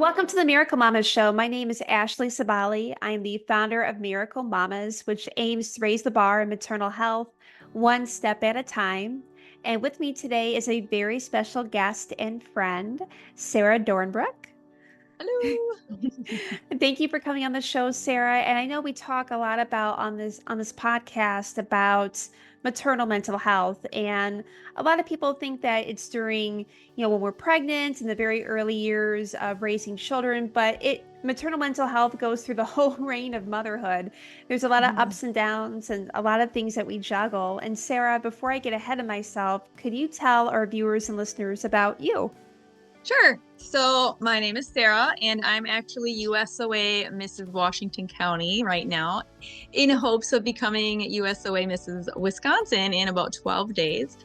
Welcome to the Miracle Mommas Show. My name is Ashley Sabali. I'm the founder of Miracle Mommas, which aims to raise the bar in maternal health one step at a time. And with me today is a very special guest and friend, Sara Dornbrook. Hello. Thank you for coming on the show, Sara. And I know we talk a lot about on this podcast about maternal mental health, and a lot of people think that it's during, when we're pregnant in the very early years of raising children, but maternal mental health goes through the whole reign of motherhood. There's a lot of ups and downs and a lot of things that we juggle. And Sara, before I get ahead of myself, could you tell our viewers and listeners about you? Sure. So my name is Sara, and I'm actually USOA Mrs. Washington County right now, in hopes of becoming USOA Mrs. Wisconsin in about 12 days.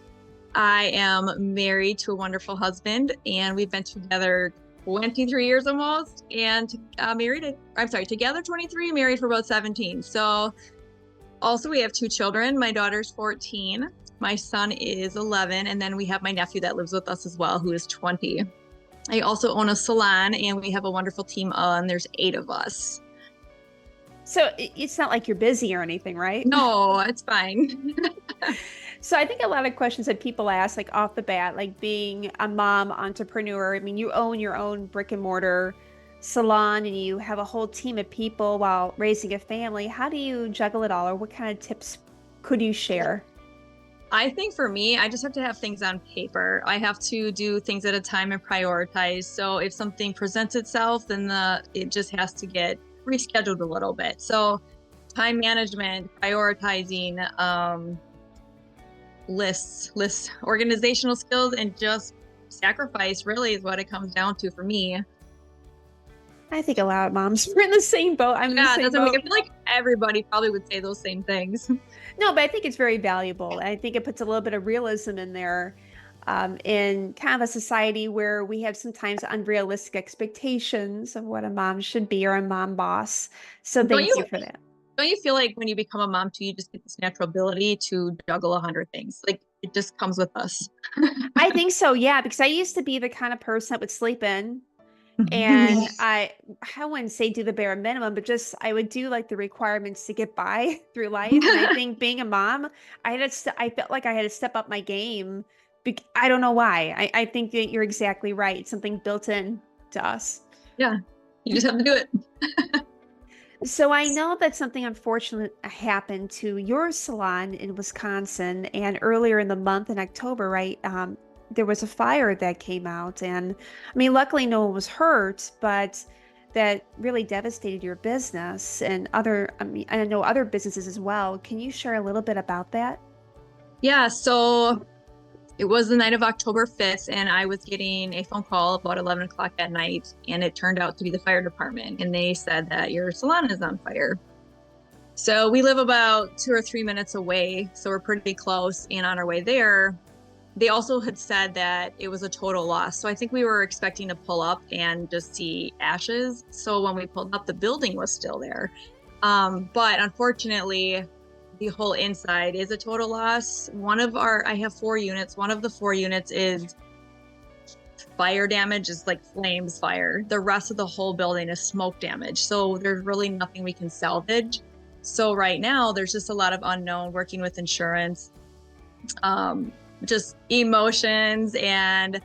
I am married to a wonderful husband, and we've been together 23 years almost, and together 23, married for about 17. So also we have two children. My daughter's 14. My son is 11, and then we have my nephew that lives with us as well, who is 20. I also own a salon, and we have a wonderful team, and there's 8 of us. So it's not like you're busy or anything, right? No, it's fine. So I think a lot of questions that people ask, like off the bat, like being a mom entrepreneur, I mean, you own your own brick and mortar salon and you have a whole team of people while raising a family. How do you juggle it all, or what kind of tips could you share? I think for me, I just have to have things on paper. I have to do things at a time and prioritize. So if something presents itself, then it just has to get rescheduled a little bit. So time management, prioritizing, lists, organizational skills, and just sacrifice really is what it comes down to for me. I think a lot of moms are in the same boat. I'm in the same boat. I feel like everybody probably would say those same things. No, but I think it's very valuable. And I think it puts a little bit of realism in there, in kind of a society where we have sometimes unrealistic expectations of what a mom should be, or a mom boss. So thank you for that. Don't you feel like when you become a mom too, you just get this natural ability to juggle 100 things? Like it just comes with us. I think so, yeah, because I used to be the kind of person that would sleep in, and I wouldn't say do the bare minimum, but just I would do like the requirements to get by through life. And I think being a mom, I felt like I had to step up my game. I don't know why. I think that you're exactly right. It's something built in to us. Yeah, you just have to do it. So I know that something unfortunate happened to your salon in Wisconsin, and earlier in the month in October, right? There was a fire that came out, and I mean, luckily no one was hurt, but that really devastated your business and I mean, I know other businesses as well. Can you share a little bit about that? Yeah, so it was the night of October 5th, and I was getting a phone call about 11 o'clock at night, and it turned out to be the fire department, and they said that your salon is on fire. So we live about 2 or 3 minutes away, so we're pretty close, and on our way there, they also had said that it was a total loss. So I think we were expecting to pull up and just see ashes. So when we pulled up, the building was still there. But unfortunately, the whole inside is a total loss. I have 4 units. One of the 4 units is fire damage, is like flames fire. The rest of the whole building is smoke damage. So there's really nothing we can salvage. So right now there's just a lot of unknown, working with insurance, just emotions, and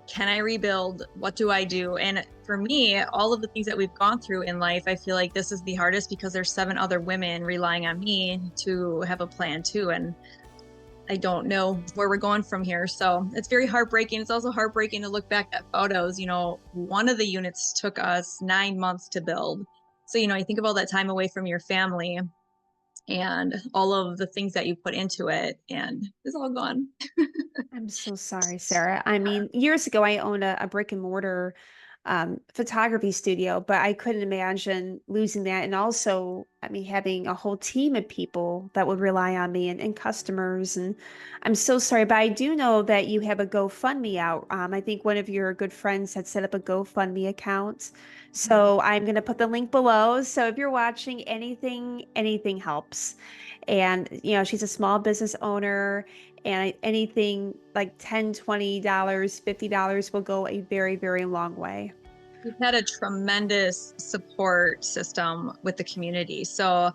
can I rebuild? What do I do? And for me, all of the things that we've gone through in life, I feel like this is the hardest because there's 7 other women relying on me to have a plan too. And I don't know where we're going from here. So it's very heartbreaking. It's also heartbreaking to look back at photos. One of the units took us 9 months to build. So, you think of all that time away from your family and all of the things that you put into it, and it's all gone. I'm so sorry, Sara. I mean, years ago, I owned a brick and mortar photography studio, but I couldn't imagine losing that. And also, I mean, having a whole team of people that would rely on me, and customers. And I'm so sorry, but I do know that you have a GoFundMe out. I think one of your good friends had set up a GoFundMe account. So I'm going to put the link below. So if you're watching, anything helps. And, she's a small business owner, and anything like $10, $20, $50 will go a very, very long way. We've had a tremendous support system with the community. So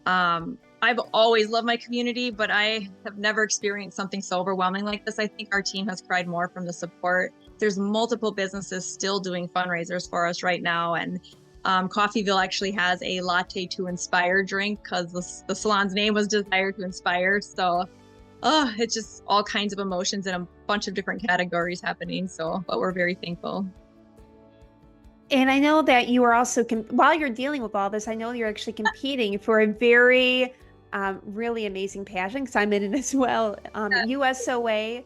I've always loved my community, but I have never experienced something so overwhelming like this. I think our team has cried more from the support. There's multiple businesses still doing fundraisers for us right now. And Coffeeville actually has a latte to inspire drink because the salon's name was Desire to Inspire. So it's just all kinds of emotions in a bunch of different categories happening. So, but we're very thankful. And I know that you are also, while you're dealing with all this, I know you're actually competing for a very, really amazing pageant, because I'm in it as well. USOA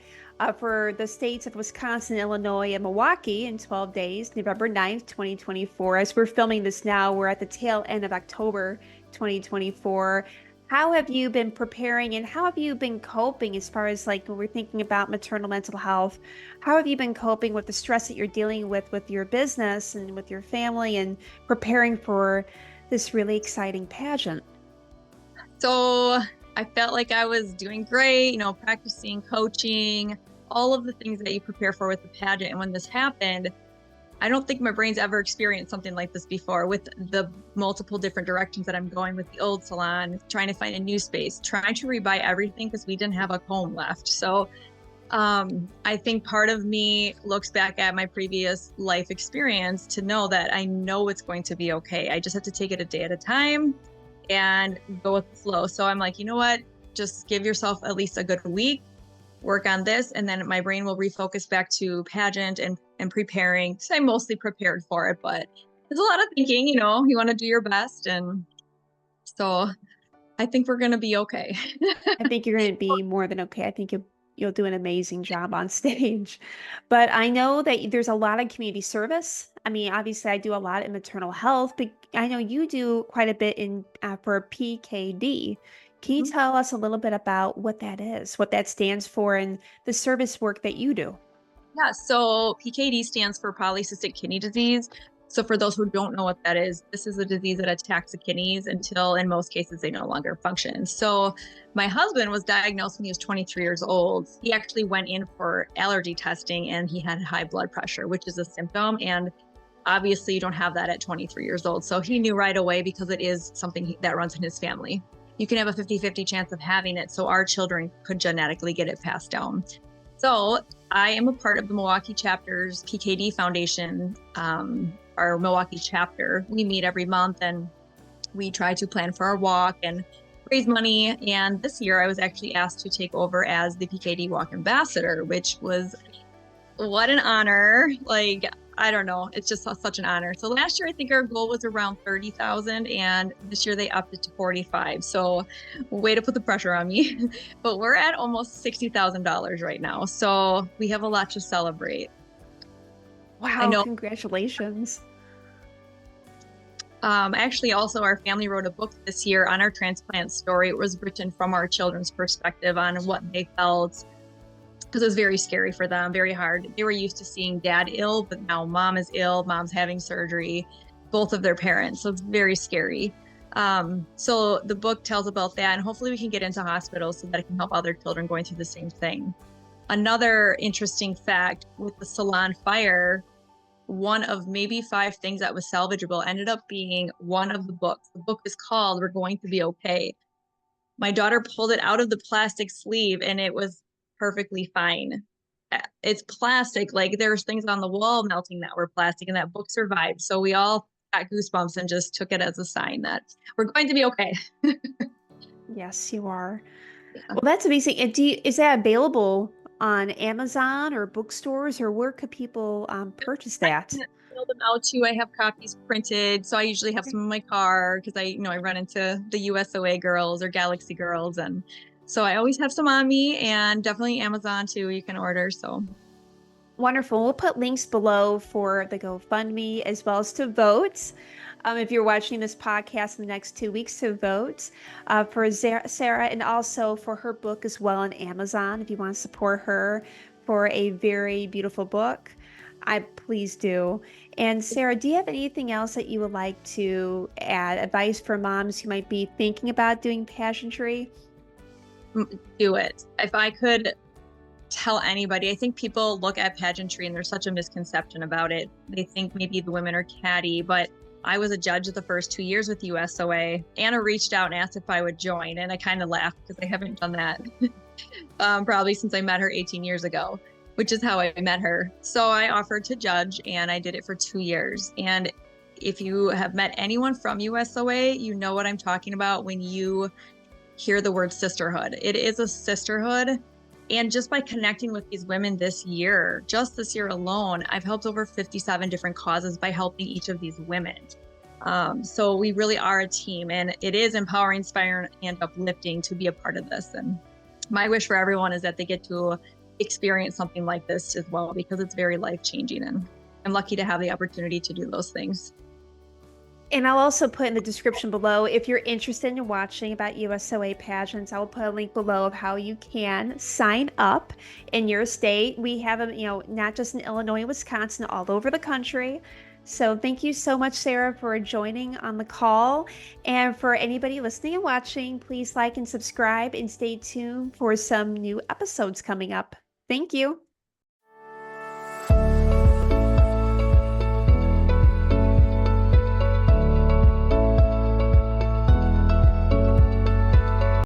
for the states of Wisconsin, Illinois, and Milwaukee in 12 days, November 9th, 2024. As we're filming this now, we're at the tail end of October 2024. How have you been preparing and how have you been coping as far as like when we're thinking about maternal mental health? How have you been coping with the stress that you're dealing with your business and with your family and preparing for this really exciting pageant? So I felt like I was doing great, practicing, coaching, all of the things that you prepare for with the pageant. And when this happened, I don't think my brain's ever experienced something like this before with the multiple different directions that I'm going with the old salon, trying to find a new space, trying to rebuy everything because we didn't have a home left. So I think part of me looks back at my previous life experience to know that I know it's going to be okay. I just have to take it a day at a time and go with the flow. So I'm like, you know what? Just give yourself at least a good week, work on this, and then my brain will refocus back to pageant and preparing. So I'm mostly prepared for it, but there's a lot of thinking, you want to do your best. And so I think we're going to be okay. I think you're going to be more than okay. I think you'll do an amazing job on stage. But I know that there's a lot of community service. I mean, obviously, I do a lot in maternal health, but I know you do quite a bit in for PKD. Can you tell us a little bit about what that is, what that stands for, and the service work that you do? Yeah, so PKD stands for polycystic kidney disease. So for those who don't know what that is, this is a disease that attacks the kidneys until, in most cases, they no longer function. So my husband was diagnosed when he was 23 years old. He actually went in for allergy testing and he had high blood pressure, which is a symptom. And obviously you don't have that at 23 years old. So he knew right away because it is something that runs in his family. You can have a 50-50 chance of having it. So our children could genetically get it passed down. So I am a part of the Milwaukee chapter's PKD Foundation, our Milwaukee chapter. We meet every month and we try to plan for our walk and raise money. And this year I was actually asked to take over as the PKD Walk Ambassador, which was what an honor. Like, I don't know. It's just such an honor. So last year, I think our goal was around 30,000 and this year they upped it to 45. So way to put the pressure on me, but we're at almost $60,000 right now. So we have a lot to celebrate. Wow, I know. congratulations. Actually, also our family wrote a book this year on our transplant story. It was written from our children's perspective on what they felt, because it was very scary for them, very hard. They were used to seeing dad ill, but now mom is ill, mom's having surgery, both of their parents. So it's very scary. So the book tells about that, and hopefully we can get into hospitals so that it can help other children going through the same thing. Another interesting fact with the Salon fire, one of maybe 5 things that was salvageable ended up being one of the books. The book is called We're Going to Be Okay. My daughter pulled it out of the plastic sleeve and it was perfectly fine. It's plastic. Like there's things on the wall melting that were plastic and that book survived. So we all got goosebumps and just took it as a sign that we're going to be okay. Yes, you are. Yeah. Well, that's amazing. And is that available on Amazon or bookstores, or where could people purchase that? Mail them out too. I have copies printed. So I usually have some in my car because I run into the USOA girls or Galaxy girls. And so I always have some on me, and definitely Amazon too. You can order. So Wonderful. We'll put links below for the GoFundMe as well as to vote. If you're watching this podcast in the next 2 weeks, to vote for Sara, and also for her book as well on Amazon. If you want to support her for a very beautiful book, please do. And Sara, do you have anything else that you would like to add? Advice for moms who might be thinking about doing pageantry? do it. If I could tell anybody. I think people look at pageantry and there's such a misconception about it. They think maybe the women are catty, but I was a judge the first 2 years with USOA. Anna reached out and asked if I would join, and I kind of laughed because I haven't done that probably since I met her 18 years ago, which is how I met her. So I offered to judge, and I did it for 2 years. And if you have met anyone from USOA, you know what I'm talking about when you hear the word sisterhood. It is a sisterhood. And just by connecting with these women just this year alone, I've helped over 57 different causes by helping each of these women. So we really are a team, and it is empowering, inspiring, and uplifting to be a part of this. And my wish for everyone is that they get to experience something like this as well, because it's very life-changing, and I'm lucky to have the opportunity to do those things. And I'll also put in the description below, if you're interested in watching about USOA pageants, I will put a link below of how you can sign up in your state. We have them, not just in Illinois, Wisconsin, all over the country. So thank you so much, Sara, for joining on the call. And for anybody listening and watching, please like and subscribe and stay tuned for some new episodes coming up. Thank you.